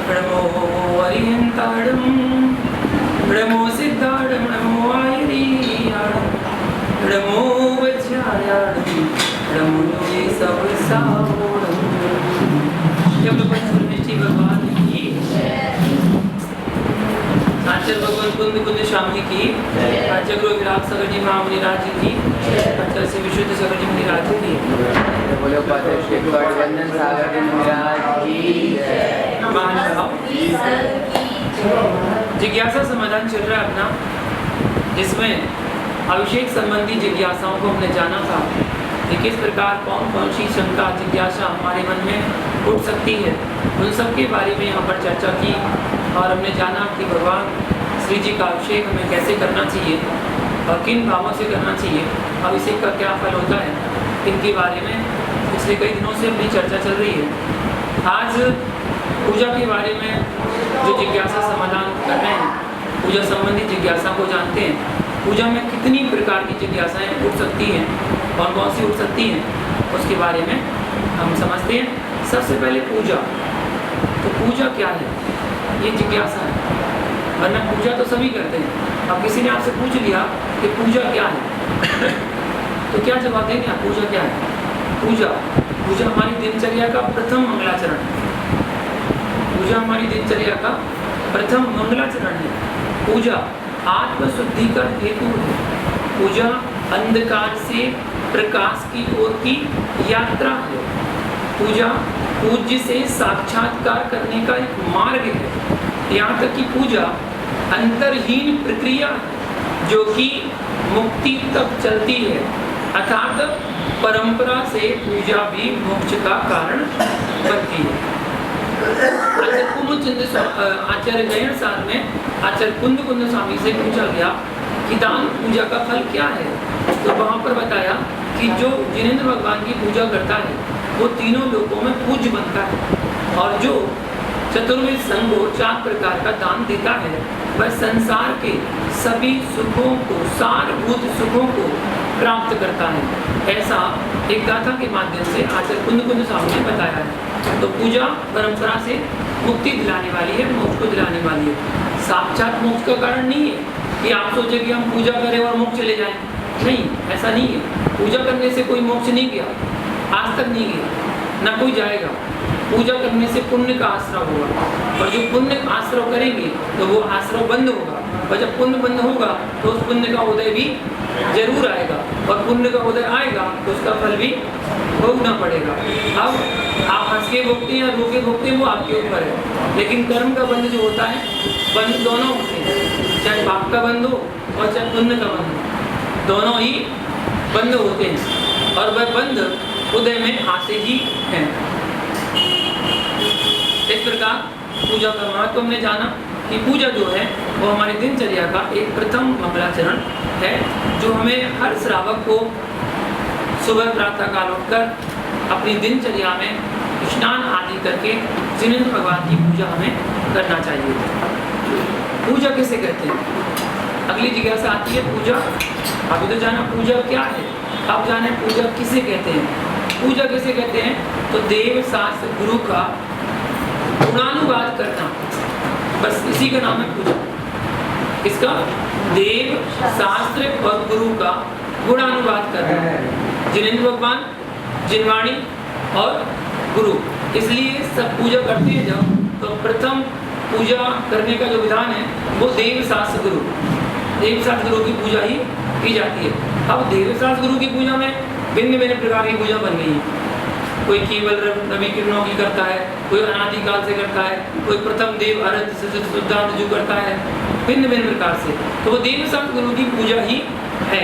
नमो अरिहंताड़म नमो सिद्धाड़म नमो आयरियाड़म नमो वज्रायाड़म नमो ये सब सावोड़म। जब परमेश्वरी भगवान की आचार्य भगवान कुंद कुंद स्वामी की आचार्य गुरु विराट सागर जी महामुनि राज की आचार्य से विशुद्ध सागर जी महाराज की बोलो पातश्री वंदन सागर जी महाराज की जिज्ञासा समाधान चल रहा है अपना, जिसमें अभिषेक संबंधी जिज्ञासाओं को हमने जाना था कि किस प्रकार कौन कौन सी शंका जिज्ञासा हमारे मन में उठ सकती है। उन सब के बारे में यहाँ पर चर्चा की और हमने जाना कि भगवान श्री जी का अभिषेक हमें कैसे करना चाहिए और किन भावों से करना चाहिए, अभिषेक का क्या फल होता है, इनके बारे में पिछले कई दिनों से अपनी चर्चा चल रही है। आज पूजा के बारे में जो जिज्ञासा समाधान कर रहे हैं, पूजा संबंधी जिज्ञासा को जानते हैं। पूजा में कितनी प्रकार की जिज्ञासाएं उठ सकती हैं, कौन कौन सी उठ सकती हैं, उसके बारे में हम समझते हैं। सबसे पहले पूजा, तो पूजा क्या है, ये जिज्ञासा है। वरना पूजा तो सभी करते हैं। अब किसी ने आपसे पूछ लिया कि पूजा क्या है तो क्या जवाब देंगे आप? पूजा क्या है? पूजा हमारी दिनचर्या का प्रथम मंगलाचरण है। पूजा हमारी दिनचर्या का प्रथम मंगलाचरण है। पूजा आत्म शुद्धि का हेतु है। पूजा अंधकार से प्रकाश की ओर की यात्रा है। पूजा पूज्य से साक्षात्कार करने का एक मार्ग है। यहाँ तक कि पूजा अंतरहीन प्रक्रिया है जो कि मुक्ति तक चलती है, अर्थात परंपरा से पूजा भी मोक्ष का कारण बनती है। आचार्य गयन साल में आचार्य कुंद कुंद स्वामी से पूछा गया कि दान पूजा का फल क्या है, तो वहाँ पर बताया कि जो जिनेंद्र भगवान की पूजा करता है वो तीनों लोकों में पूज्य बनता है, और जो चतुर्विध संगो 4 प्रकार का दान देता है वह संसार के सभी सुखों को, सारभूत सुखों को प्राप्त करता है। ऐसा एक गाथा के माध्यम से आचार्य कुंद कुंद स्वामी ने बताया है। तो पूजा परंपरा से मुक्ति दिलाने वाली है, मोक्ष को दिलाने वाली है। साक्षात मोक्ष का कारण नहीं है कि आप सोचे कि हम पूजा करें और मोक्ष चले जाएं। नहीं, ऐसा नहीं है। पूजा करने से कोई मोक्ष नहीं गया, आज तक नहीं गया, ना कोई जाएगा। पूजा करने से पुण्य का आश्रय होगा, और जो पुण्य आश्रय करेंगे तो वो आश्रय बंद होगा, और जब पुण्य बंद होगा तो उस पुण्य का उदय भी जरूर आएगा, और पुण्य का उदय आएगा तो उसका फल भी भोगना पड़ेगा। अब आप हंस के भोगते हैं या रो के भोगते हैं वो आपके ऊपर है, लेकिन कर्म का बंध जो होता है, बंध दोनों होते हैं, चाहे पाप का बंध हो और चाहे पुण्य का बंध हो, दोनों ही बंध होते हैं, और वह बंध उदय में आते ही हैं। इस प्रकार पूजा का महत्व हमने जाना कि पूजा जो है वो हमारी दिनचर्या का एक प्रथम मंगलाचरण है, जो हमें हर श्रावक को सुबह प्रातः काल उठकर अपनी दिनचर्या में स्नान आदि करके जिनेंद्र भगवान की पूजा हमें करना चाहिए। पूजा कैसे करते हैं? अगली जिज्ञासा आती है पूजा। अभी तो जाना पूजा क्या है, अब जाने पूजा किसे कहते हैं। पूजा किसे कहते हैं? तो देव शास्त्र गुरु का गुणानुवाद करना, बस इसी का नाम है पूजा। इसका देव शास्त्र और गुरु का गुणानुवाद करना। जिनेंद्र भगवान, जिनवाणी और गुरु, इसलिए सब पूजा करते हैं जब, तो प्रथम पूजा करने का जो विधान है वो देव शास्त्र गुरु, देव शास्त्र गुरु की पूजा ही की जाती है। अब देव शास्त्र गुरु की पूजा में भिन्न भिन्न प्रकार की पूजा बन गई है। कोई केवल रवि किरणों की करता है, कोई अनादिकाल से करता है, कोई प्रथम देव अरद सिद्धांत जो करता है, भिन्न भिन्न प्रकार से। तो वो देवशास्त्र गुरु की पूजा ही है।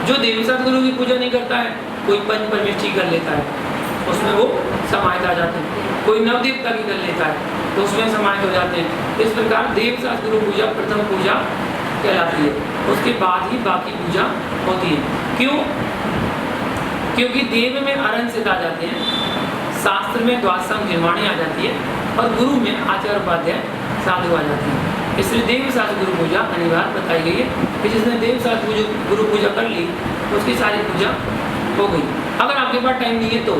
जो देवशास्त्र गुरु की पूजा नहीं करता है, कोई पंच परमेष्ठी कर लेता है, उसमें वो समाहित आ जाते हैं। कोई नवदेवता की कर लेता है तो उसमें समाहित हो जाते हैं। इस प्रकार देवशास्त्र गुरु पूजा प्रथम पूजा कहलाती है, उसके बाद ही बाकी पूजा होती है। क्यों? क्योंकि देव में अरहंत आ जाते हैं, शास्त्र में द्वादशांग जिनवाणी आ जाती है, और गुरु में आचार्य उपाध्याय साधु आ जाते हैं। इसलिए देव शास्त्र गुरु पूजा अनिवार्य बताई गई है कि जिसने देव शास्त्र गुरु पूजा कर ली उसकी सारी पूजा हो गई। अगर आपके पास टाइम नहीं है तो,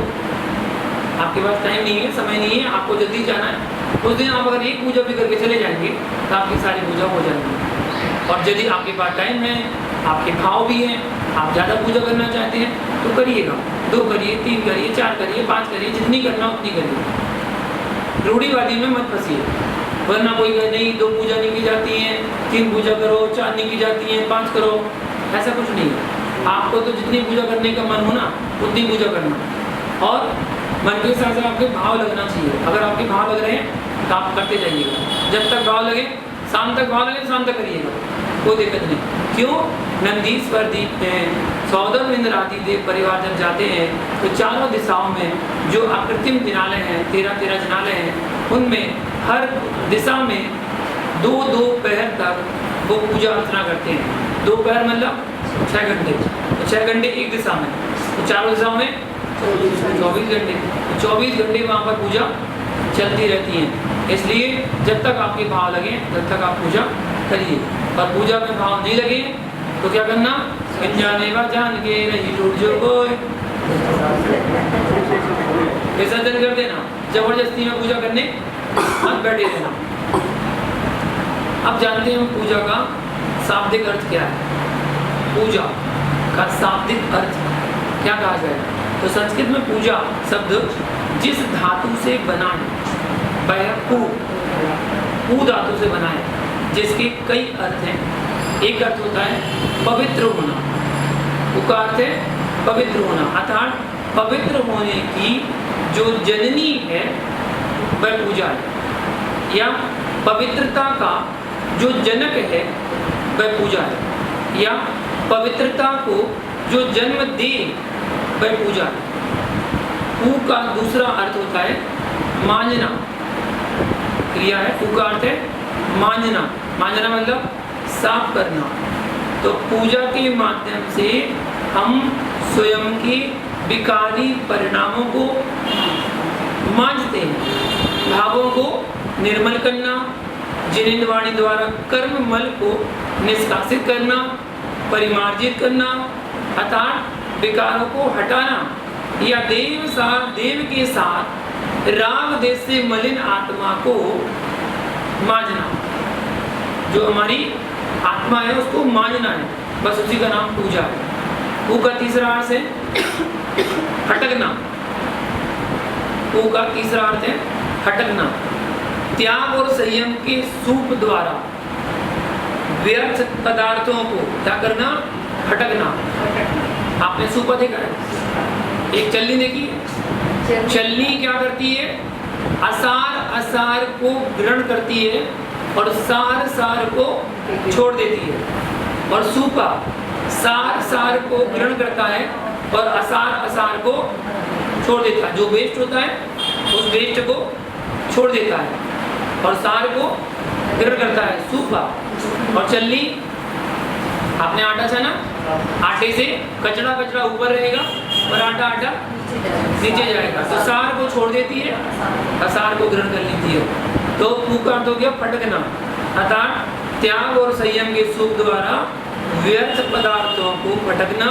आपके पास टाइम नहीं है, समय नहीं है, आपको जल्दी जाना है, उस दिन आप अगर एक पूजा भी करके चले जाएंगे तो आपकी सारी पूजा हो जाएगी। और यदि आपके पास टाइम है, आपके भाव भी हैं, आप ज़्यादा पूजा करना चाहते हैं तो करिएगा, 2 करिए, 3 करिए, 4 करिए, 5 करिए, जितनी करना उतनी करिए। रूढ़िवादी में मत फंसिए, वरना कोई कहे नहीं 2 पूजा नहीं की जाती हैं, 3 पूजा करो, 4 नहीं की जाती हैं, 5 करो। ऐसा कुछ नहीं है। आपको तो जितनी पूजा करने का मन हो ना उतनी पूजा करना, और मन के साथ साथ आपके भाव लगना चाहिए। अगर आपके भाव लग रहे हैं तो आप करते जाइएगा, जब तक भाव लगे, शाम तक भाव लगे, शाम तक करिएगा, कोई दिक्कत नहीं। क्यों? नंदीश्वर दीप में सौदम इंद्र आदि देव परिवार जब जाते हैं तो चारों दिशाओं में जो अकृत्रिम जिनालय हैं, 13 जिनालय हैं, उनमें हर दिशा में 2-2 पहर तक वो पूजा अर्चना करते हैं। 2 पहर मतलब 6 घंटे, तो 6 घंटे एक दिशा में, तो चारों दिशाओं में 24 घंटे, 24 घंटे वहाँ पर पूजा चलती रहती है। इसलिए जब तक आपके भाव लगे तब तक आप पूजा करिए, और पूजा में भाव नहीं लगे तो क्या करना? जाने वा जान के नहीं टूट जो कोई, विसर्जन कर देना। जबरदस्ती में पूजा करने मत बैठे रहना। अब जानते हैं पूजा का शाब्दिक अर्थ क्या है। पूजा का शाब्दिक अर्थ क्या कहा जाए? तो संस्कृत में पूजा शब्द जिस धातु से बना है, पू धातु से बना है, जिसके कई अर्थ हैं। एक अर्थ होता है पवित्र होना, उसका अर्थ है पवित्र होना, अर्थात पवित्र होने की जो जननी है वह पूजा है, या पवित्रता का जो जनक है वह पूजा है, या पवित्रता को जो जन्म दे वह पूजा है। पू का दूसरा अर्थ होता है मांझना, क्रिया है। पू का अर्थ है मांझना, मांझना मतलब साफ करना। तो पूजा के माध्यम से हम स्वयं के विकारी परिणामों को मांझते हैं, भावों को निर्मल करना, जिनेंद्र वाणी द्वारा कर्म मल को निष्कासित करना, परिमार्जित करना, अर्थात विकारों को हटाना, या देव के साथ राग देश से मलिन आत्मा को मांझना। जो हमारी आत्मा है उसको मांझना है, बस उसी का नाम पूजा है। पू का तीसरा अर्थ है हटकना, पू का तीसरा अर्थ है हटकना। त्याग और संयम के सूप द्वारा व्यर्थ पदार्थों को क्या करना? हटकना। आपने सूपा देखा है? एक चलनी देखी है? चलनी क्या करती है? असार को ग्रहण करती है और सार को छोड़ देती है, और सूपा सार को ग्रहण करता है और असार को छोड़ देता है। जो वेस्ट होता है उस वेस्ट को छोड़ देता है और सार को ग्रहण करता है, सूपा। और चलनी, आपने आटा छाना, आटे से कचरा ऊपर रहेगा और आटा नीचे जाएगा, तो सार को छोड़ देती है, असार को ग्रहण कर लेती है। तो पू का अर्थ हो गया फटकना, अर्थात त्याग और संयम के सुख द्वारा व्यर्थ पदार्थों को फटकना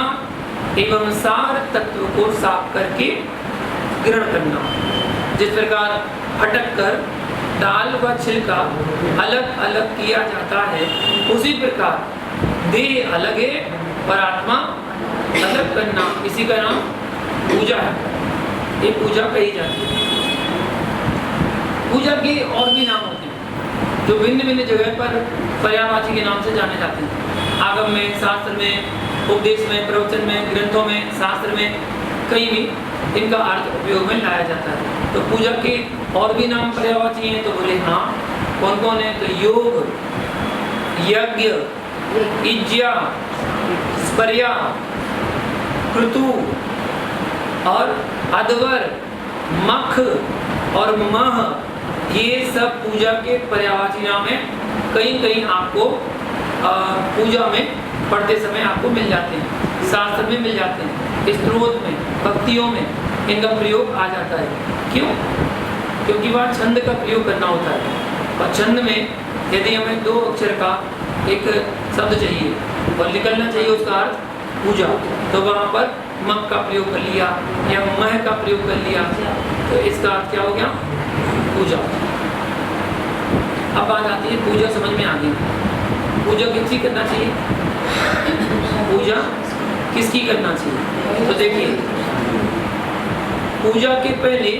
एवं सार तत्व को साफ करके ग्रहण करना। जिस प्रकार फटक कर दाल व छिलका अलग अलग किया जाता है, उसी प्रकार देह अलग है और आत्मा अलग करना, इसी का नाम पूजा है। ये पूजा कही जाती है। पूजा के और भी नाम होते हैं जो भिन्न भिन्न जगह पर पर्यायवाची के नाम से जाने जाते हैं। आगम में, शास्त्र में, उपदेश में, प्रवचन में, ग्रंथों में, शास्त्र में, कहीं भी इनका अर्थ उपयोग में लाया जाता है। तो पूजा के और भी नाम पर्यायवाची हैं, तो बोले हाँ, कौन कौन है? तो योग, यज्ञ, इज्या, स्पर्या, क्रतु और अध्वर, मख और मह, ये सब पूजा के पर्यायवाची नाम है। कहीं कहीं आपको पूजा में पढ़ते समय आपको मिल जाते हैं, शास्त्र में मिल जाते हैं, स्तोत्र में, भक्तियों में इनका प्रयोग आ जाता है। क्यों? क्योंकि वह छंद का प्रयोग करना होता है, और छंद में यदि हमें 2 अक्षर का एक शब्द चाहिए और निकलना चाहिए उसका अर्थ पूजा, तो वहाँ पर मक का प्रयोग कर लिया या मह का प्रयोग कर लिया, तो इसका अर्थ क्या हो गया? पूजा। अब बात आती है पूजा, समझ में आ गई। पूजा किसकी करना चाहिए? पूजा किसकी करना चाहिए? तो देखिए, पूजा के पहले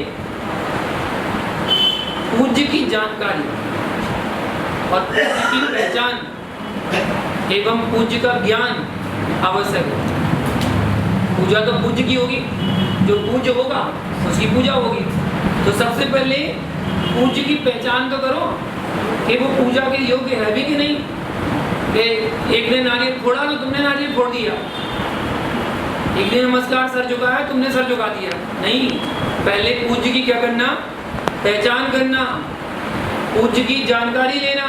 पूज्य की जानकारी और पूज्य की पहचान एवं पूज्य का ज्ञान आवश्यक है। पूजा तो पूज्य की होगी, जो पूज्य होगा उसकी पूजा होगी। तो सबसे पहले पूज्य की पहचान तो करो कि वो पूजा के योग्य है भी कि नहीं। कि एक ने नारियल फोड़ा तो तुमने नारियल फोड़ दिया, एक ने नमस्कार सर झुकाया तुमने सर झुका दिया, नहीं। पहले पूज्य की क्या करना? पहचान करना, पूज्य की जानकारी लेना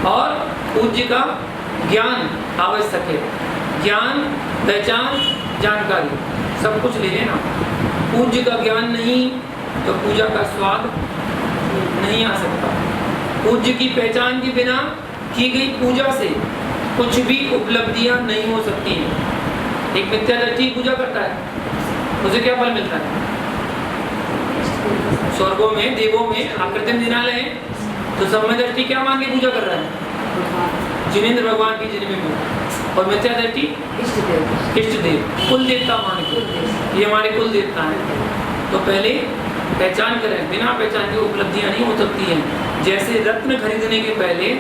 और पूज्य का ज्ञान आवश्यक है। ज्ञान, पहचान, जानकारी सब कुछ ले लेना। पूज्य का ज्ञान नहीं तो पूजा का स्वाद नहीं आ सकता। पूज्य की पहचान के बिना की गई पूजा से कुछ भी उपलब्धियां नहीं हो सकती हैं। एक मिथ्यादृष्टि पूजा करता है, उसे क्या फल मिलता है? स्वर्गों में, देवों में आकृतिम जिनालय है, तो सम्यदृष्टि क्या मान के पूजा कर रहा है? जिनेंद्र भगवान की जिन में। और मिथ्यादृष्टि इष्ट देव, कुल देवता मान के, ये हमारे कुल देवता हैं। तो पहले पहचान करें, बिना पहचान के उपलब्धियां नहीं हो सकती हैं। जैसे रत्न खरीदने के पहले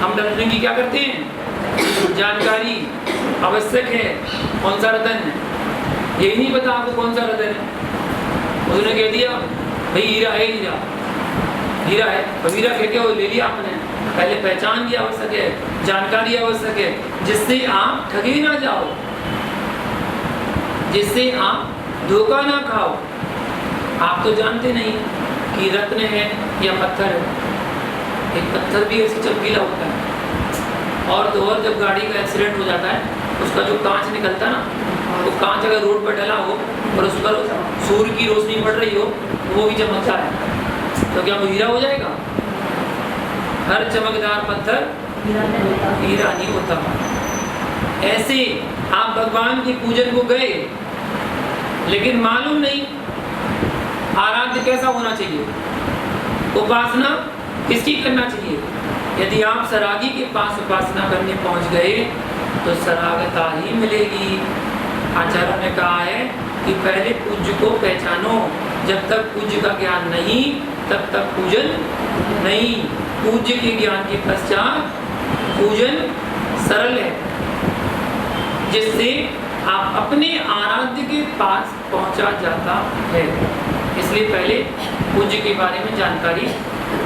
हम रत्न की क्या करते हैं? जानकारी आवश्यक है। कौन सा रत्न है? यही नहीं पता आपको कौन सा रत्न है, उसने कह दिया भाई हीरा है, हीरा हीरा है, और हीरा कह के वो ले लिया आपने। पहले पहचान की आवश्यक है, जानकारी आवश्यक है, जिससे आप ठगे ना जाओ, जिससे आप धोखा ना खाओ। आप तो जानते नहीं कि रत्न है या पत्थर है। एक पत्थर भी ऐसे चमकीला होता है। और तो और जब गाड़ी का एक्सीडेंट हो जाता है, उसका जो कांच निकलता है ना, वो कांच अगर रोड पर डला हो और उस पर सूर्य की रोशनी पड़ रही हो तो वो भी चमकता है, तो क्या वो हीरा हो जाएगा? हर चमकदार पत्थर हीरा नहीं होता। ऐसे आप भगवान के पूजन को गए, लेकिन मालूम नहीं आराध्य कैसा होना चाहिए, उपासना किसकी करना चाहिए। यदि आप सरागी के पास उपासना करने पहुंच गए तो सरागता ही मिलेगी। आचार्यों ने कहा है कि पहले पूज्य को पहचानो। जब तक पूज्य का ज्ञान नहीं तब तक पूजन नहीं। पूज्य के ज्ञान के पश्चात पूजन सरल है, जिससे आप अपने आराध्य के पास पहुंचा जाता है। इसलिए पहले पूज्य के बारे में जानकारी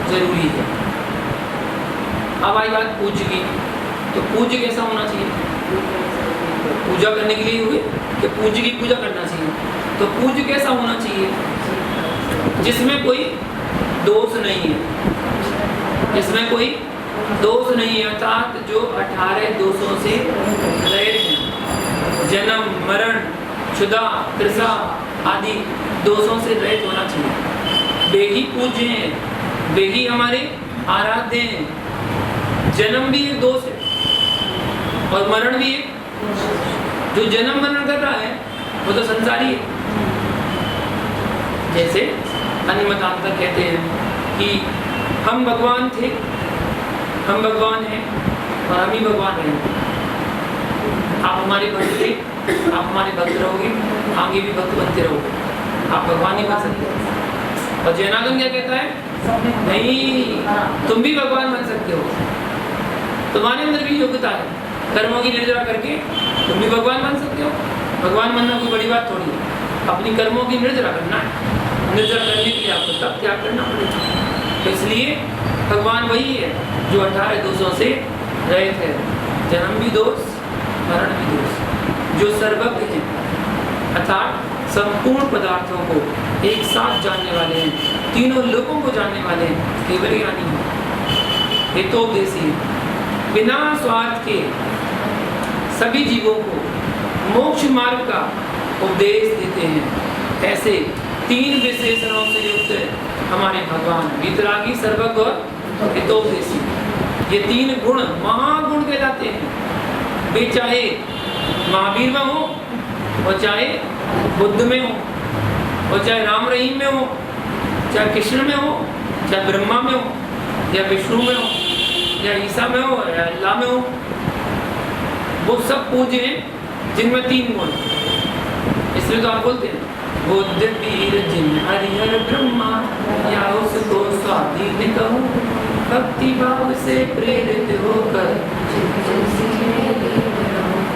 जरूरी है। अब आई बात पूज्य की, तो पूज्य कैसा होना चाहिए? पूजा करने के लिए हुए कि पूज्य की पूजा करना चाहिए। तो पूज्य कैसा होना चाहिए? जिसमें कोई दोष नहीं है, जिसमें कोई दोष नहीं है, अर्थात जो 18 दोषों से रहित हैं। जन्म, मरण, क्षुधा, तृषा आदि दोषों से रहित होना चाहिए। वे ही पूज्य हैं, वे ही हमारे आराध्य हैं। जन्म भी एक दोष है और मरण भी एक। जो जन्म मरण कर रहा है वो तो संसारी है। जैसे अन्य मतांतर कहते हैं कि हम भगवान थे, हम भगवान हैं और हम ही भगवान हैं। आप हमारे भक्त थे, आप हमारे भक्त रहोगे, आगे भी भक्त बनते रहोगे, आप भगवान नहीं बन सकते। और जैनागम क्या कहता है? नहीं, तुम भी भगवान बन सकते हो, तुम्हारे अंदर भी योग्यता है। कर्मों की निर्जरा करके तुम भी भगवान बन सकते हो। भगवान बनना कोई बड़ी बात थोड़ी है। अपनी कर्मों की निर्जरा करना है, निर्जरा करने के लिए आपको तब त्याग करना पड़ेगा। तो इसलिए भगवान वही है जो 18 दोषों से रहित है। जन्म भी दोष, मरण भी दोष, जो सर्वज्ञ है, अर्थात संपूर्ण पदार्थों को एक साथ जानने वाले हैं, तीनों लोगों को जानने वाले हैं, केवल ज्ञानी हैं, हितोपदेशी हैं। बिना स्वार्थ के सभी जीवों को मोक्ष मार्ग का उपदेश देते हैं। ऐसे 3 विशेषणों से युक्त हमारे भगवान वीतरागी, सर्वज्ञ और हितोपदेशी। ये 3 गुण महागुण कहलाते हैं। वे चाहे महावीर में हो और चाहे बुद्ध में हो और चाहे राम रहीम में हो, चाहे कृष्ण में हो, चाहे ब्रह्मा में हो, या विष्णु में हो या ईसा में हो या अल्लाह में हो, वो सब पूज्य हैं जिनमें 3 गुण। इसलिए तो आप बोलते हैं बुद्ध वीर जिन हरिहर ब्रह्मा, या उसको स्वाधीन कहूँ भक्ति भाव से प्रेरित होकर।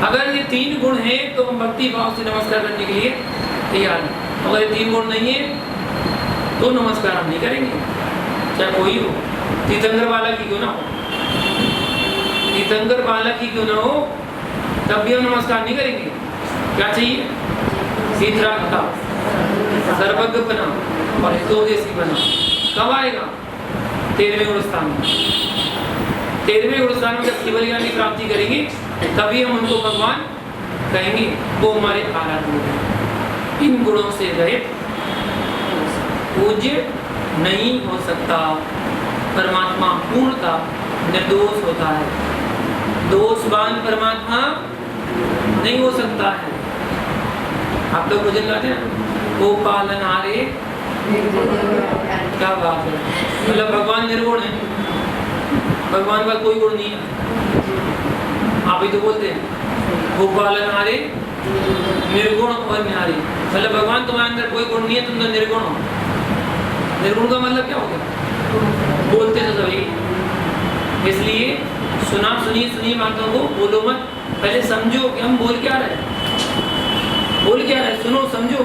अगर ये 3 गुण हैं तो हम भक्ति भाव से नमस्कार करने के लिए तैयार हैं। अगर ये 3 गुण नहीं है तो नमस्कार हम नहीं करेंगे, चाहे कोई हो, तीर्थंकर बालक ही क्यों ना हो, तीर्थंकर बालक ही क्यों ना हो, तब भी हम नमस्कार नहीं करेंगे। क्या चाहिए? तीर्थरागता, सर्वज्ञ बना और हितोपदेशी बना। कब आएगा? 13वें गुण स्थान में। 13वें गुण स्थान में जब केवल ज्ञान की प्राप्ति करेंगे तभी हम उनको भगवान कहेंगे, वो हमारे आराध्य हैं। इन गुणों से रहित पूज्य नहीं हो सकता। परमात्मा पूर्णता निर्दोष होता है, दोषवान परमात्मा नहीं हो सकता है। आप लोग भजन गाते हैं, वो पालनहारे, क्या बात है, मतलब भगवान निर्गुण है, भगवान का कोई गुण नहीं है। आप ही तो बोलते हैं वो पालनहारे निर्गुण और न्यारे, मतलब भगवान तुम्हारे अंदर कोई गुण नहीं है, तुम तो निर्गुण हो। निर्गुण का मतलब क्या हो गया? बोलते तो सभी, इसलिए सुनी बातों को बोलो मत, पहले समझो कि हम बोल क्या रहे, सुनो समझो।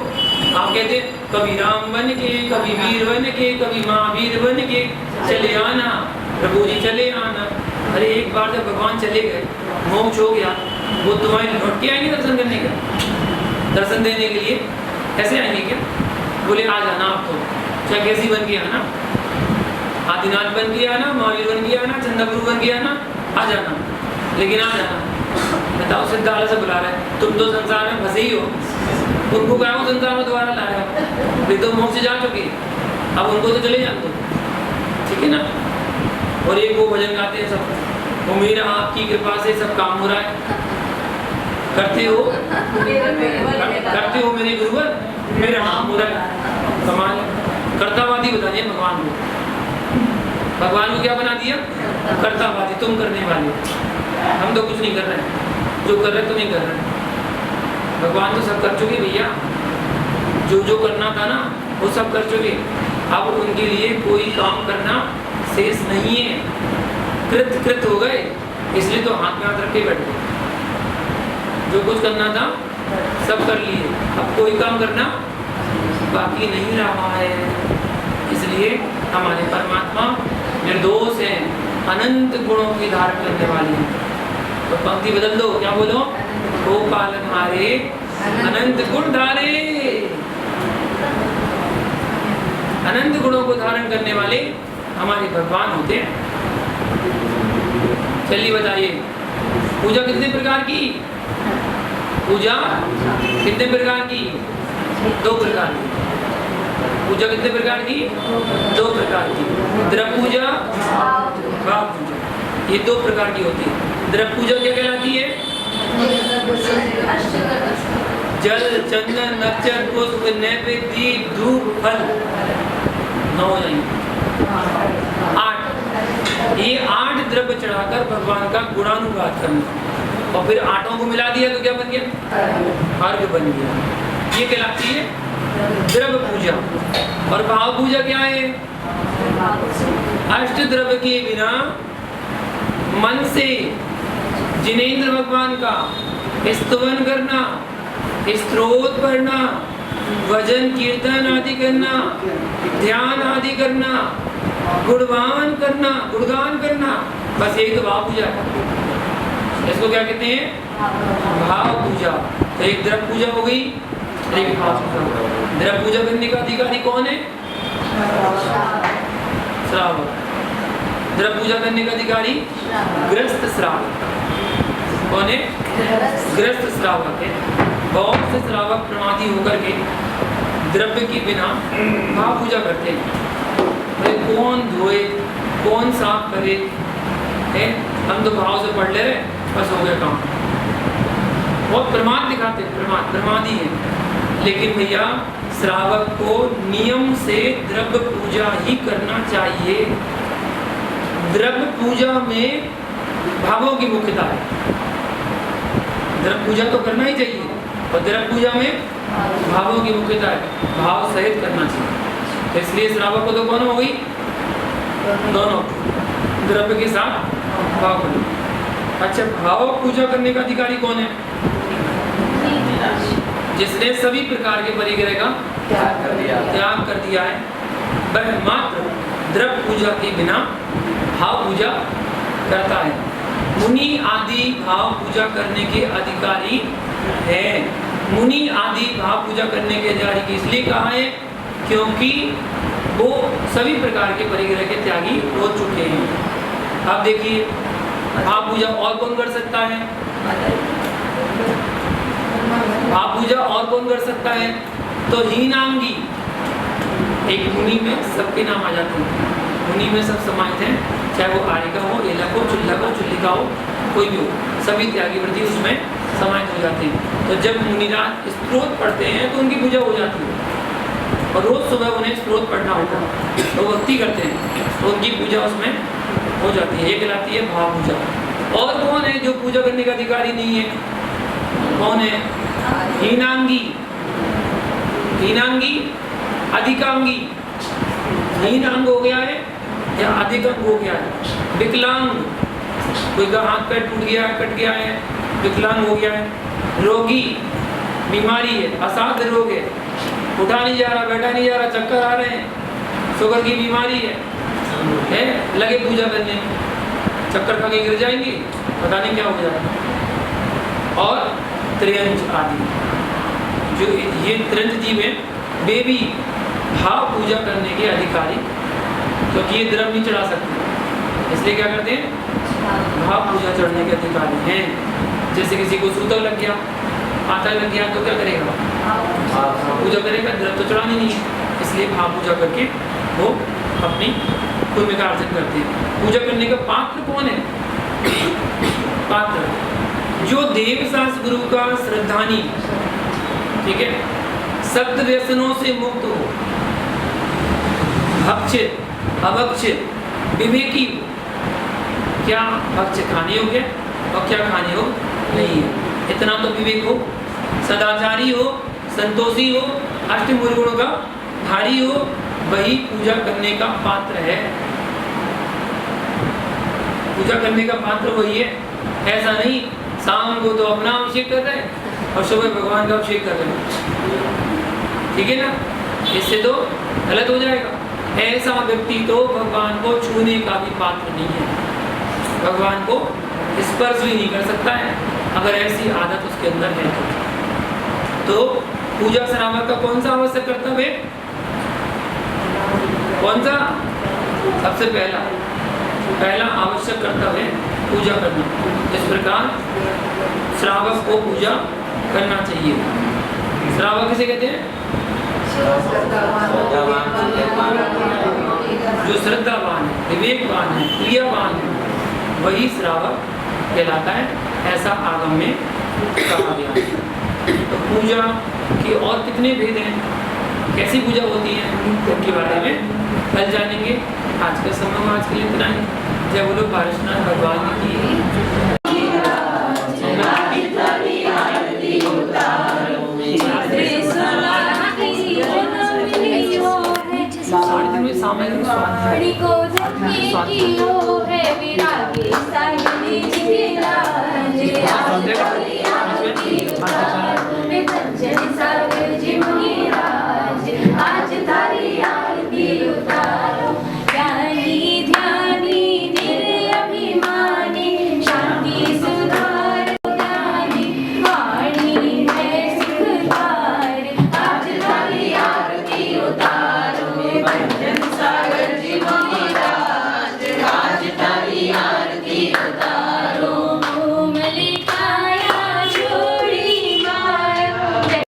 आप कहते कभी राम बन के, कभी वीर बन के, कभी महावीर बन के चले आना, प्रभु जी चले आना। अरे एक बार जब भगवान चले गए, मोक्ष हो गया, वो तुम्हारे लौट के आएंगे दर्शन करने का, दर्शन देने के लिए ऐसे आएंगे क्या? बोले आ जाना आप तो, चाहे कैसी बन के आना, आदिनाथ बन के आना, महावीर बन के आना, चंद्रप्रभु बन के आना, आ जाना, लेकिन आ जाना। बताओ सिद्धार्थ से बुला रहे हैं, तुम तो संसार में फंसे ही हो, उनको क्या हो संसार में दोबारा ला रहे हो, वे तो मोक्ष जा चुके, अब उनको तो चले जान दो, ठीक है ना। और एक वो भजन गाते हैं सब, वो मेरा आपकी कृपा से सब काम हो रहा है, करते हो मेरे गुरुवर, मेरा नाम हो रहा है, कमाल। कर्तावादी बता दिया भगवान को क्या बना दिया? कर्तावादी, तुम करने वाले। हम तो कुछ नहीं कर रहे, जो कर रहे तो नहीं कर रहे, भगवान तो सब कर चुके भैया, जो करना था ना वो सब कर चुके। अब उनके लिए कोई काम करना शेष नहीं है, कृत हो गए, इसलिए तो हाथ में हाथ रख के बैठ गए। जो कुछ करना था सब कर लिए, अब कोई काम करना बाकी नहीं रहा है। इसलिए हमारे परमात्मा निर्दोष है, अनंत गुणों की धारण करने वाले हैं। तो पंक्ति बदल दो, क्या बोलो? वो पालनहारे अनंत गुण धारे, अनंत गुणों को धारण करने वाले हमारे भगवान होते हैं। चलिए बताइए, पूजा कितने प्रकार की? पूजा कितने प्रकार की? 2 प्रकार की। पूजा कितने प्रकार की? 2 प्रकार की। द्रव्य पूजा, भाव पूजा, ये 2 प्रकार की होती है। द्रव्य पूजा क्या कहलाती है? जल, चंदन, अक्षत, पुष्प, नैवेद्य, धूप, फल, 9 हो जाएंगे, 8। ये 8 द्रव्य चढ़ाकर भगवान का गुणानुवाद करना, और फिर 8 को मिला दिया तो क्या बन गया? अर्घ बन गया। ये कहलाती है द्रव्य पूजा। और भाव पूजा क्या है? अष्ट द्रव्य के बिना मन से जिनेंद्र भगवान का स्तवन करना, स्तोत्र पढ़ना, भजन कीर्तन आदि करना, ध्यान आदि करना, गुणगान करना, बस यही तो भाव पूजा है। इसको क्या कहते हैं? भाव पूजा। तो एक द्रव्य पूजा हो गई, एक भाव पूजा। द्रव्य पूजा करने का अधिकारी कौन है? श्रावक। द्रव्य पूजा करने का अधिकारी गृहस्थ श्रावक। कौन है? गृहस्थ श्रावक है। बहुत से श्रावक प्रमादी होकर के द्रव्य के बिना भाव पूजा करते हैं। भाई कौन धोए, कौन साफ करे, है? हम तो भाव से पढ़ ले रहे, बस हो गया काम। बहुत प्रमाद दिखाते हैं, प्रमादी है। लेकिन भैया श्रावक को नियम से द्रव्य पूजा ही करना चाहिए। द्रव्य पूजा में भावों की मुख्यता है। द्रव्य पूजा तो करना ही चाहिए, और द्रव्य पूजा में भावों की मुख्यता है, भाव सहित करना चाहिए। तो इसलिए श्रावक को तो कौन हो गई, दोनों, द्रव्य के साथ भाव करना। अच्छा, भाव पूजा करने का अधिकारी कौन है? जिसने सभी प्रकार के परिग्रह का त्याग कर दिया है, वह मात्र द्रव्य पूजा के बिना भाव पूजा करता है। मुनि आदि भाव पूजा करने के अधिकारी है। मुनि आदि भाव पूजा करने के अधिकारी की इसलिए कहा है क्योंकि वो सभी प्रकार के परिग्रह के त्यागी हो चुके हैं। अब देखिए, भाव पूजा और कौन कर सकता है? भाव पूजा और कौन कर सकता है? तो हीनांगी, एक मुनि में सबके नाम आ जाते हैं। मुनि में सब समाहित हैं, चाहे वो आर्यिका हो, एलक हो, चुल्लक हो, चुल्लिका हो, कोई भी हो, सभी त्यागी वृत्ति उसमें समाहित हो जाते हैं। तो जब मुनिराज स्तोत्र पढ़ते हैं तो उनकी पूजा हो जाती है, और रोज सुबह उन्हें स्तोत्र पढ़ना होता है, तो भक्ति करते हैं तो उनकी पूजा उसमें हो जाती है। ये कहलाती है भाव पूजा। और कौन है जो पूजा करने का अधिकारी नहीं है? कौन है? हीनांगी, हीनांगी, अधिकांगी। हीन अंग हो गया है या अधिक अंग हो गया है? विकलांग, कोई का हाथ पैर टूट गया है, कट गया है, विकलांग हो गया है। रोगी, बीमारी है, असाध्य रोग है, उठा नहीं जा रहा, बैठा नहीं जा रहा, चक्कर आ रहे हैं, शुगर की बीमारी है, लगे पूजा करने, चक्कर खा के गिर जाएंगे, पता नहीं क्या हो जाएगा। और त्रियंज आदि, जो ये त्रियंज जीव है, वे भी भाव पूजा करने के अधिकारी, क्योंकि ये द्रव्य नहीं चढ़ा सकते, इसलिए क्या करते हैं? भाव पूजा चढ़ने के अधिकारी हैं। जैसे किसी को सूतक लग गया, आटा लग गया, तो क्या करेगा? पूजा करेगा, द्रव्य तो चढ़ानी नहीं है, इसलिए भाव पूजा करके वो अपनी पुण्य का अर्जन करते हैं। पूजा करने का पात्र कौन है? पात्र जो देवशास्त्र गुरु का श्रद्धानी, ठीक है, सप्त व्यसनों से मुक्त हो, भक्षित, अभक्षित, विवेकी हो। क्या भक्षित खाने योग्य और क्या खाने योग्य नहीं है, इतना तो विवेक हो, सदाचारी हो, संतोषी हो, अष्टमूल गुणों का धारी हो, वही पूजा करने का पात्र है। पूजा करने का पात्र वही है। ऐसा नहीं शाम को तो अपना अभिषेक कर रहे हैं और सुबह भगवान का अभिषेक कर रहे हैं, ठीक है ना? इससे तो गलत हो जाएगा। ऐसा व्यक्ति तो भगवान को छूने का भी पात्र नहीं है, भगवान को स्पर्श भी नहीं कर सकता है, अगर ऐसी आदत उसके अंदर है तो। पूजा श्रावक का कौन सा आवश्यक कर्तव्य है? कौन सा? सबसे पहला आवश्यक कर्तव्य है पूजा करना। इस प्रकार श्रावक को पूजा करना चाहिए। श्रावक किसे कहते हैं? जो श्रद्धावान है, विवेकवान है, प्रियवान है, वही श्रावक कहलाता है, ऐसा आगम में कहा गया है। तो पूजा के और कितने भेद हैं, कैसी पूजा होती है, उनके बारे में कल जानेंगे। आज का समय आज के लिए इतना ही। जय बोलो पारसनाथ भगवान की। सामने